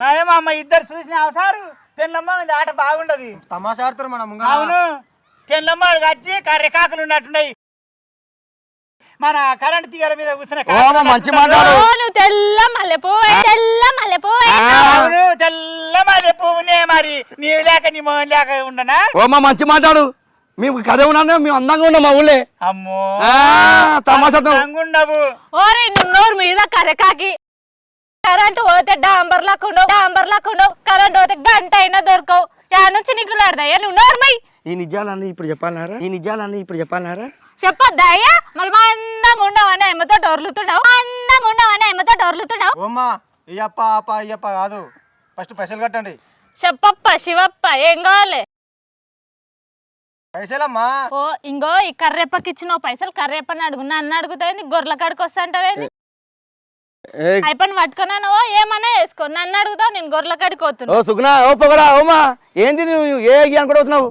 నాయమా అమ్మ ఇద్దరు చూసినావు సారు పెళ్ళమ్మ ఇది ఆట బాగుండదు. తమాషా ఆడుతారు మనం. అవును పెళ్ళమ్మ వచ్చి కర్రెకాకులు ఉన్నట్టున్నాయి. మన కరెంట్ తీగల మీద కూర్చున్న మంచి మాట్లాడు. తెల్ల మల్లెపూ అవును తెల్ల మల్లె పువ్వునే. మరి నీవు లేక నీ మొహం లేక ఉండనా? ఓమా మంచి మాట్లాడు. మేము కథ ఉన్నాను, మేము అందంగా ఉన్నాం మా ఊళ్ళే. అమ్మో తమాషా ఉండవు. ఓరే నువ్వు నోరు మీద కరెకాకి. కరెంట్ పోతే డాంబర్ లాక్కుండవు కరెంట్ పోతే గంట అయినా దొరకవు. యా నుంచి నీకు లాడదయ్యా నువ్వు నోర్మై. ఈ నిజాలన్నీ ఇప్పుడు చెప్పాలన్నారా? చెప్పొద్దయ్యా. మరి మా అందంగా ఉండవని ఎమ్మతో డోర్లుతున్నావు. ఓమ్మా ఇయ్యప్ప అప్ప ఇయ్యప్ప కాదు, ఫస్ట్ పైసలు కట్టండి. చెప్పప్ప శివప్ప ఏం కావాలి? పైసలమ్మా. ఓ ఇంగో ఈ కర్రేపకి ఇచ్చిన పైసలు కర్రేపని అడుగు. నన్ను అడుగుతాయింది గొర్రెల కాడికి వస్తాంటావేంది? అయిపోయి పట్టుకున్నానో ఏమన్నా వేసుకో. నన్ను అడుగుతావు, నేను గొర్రెల కాడికి పోతున్నా. ఓ సుగుణా, ఓ పొగడా, ఓమా ఏంది నువ్వు ఏ అనుకుంటున్నావు?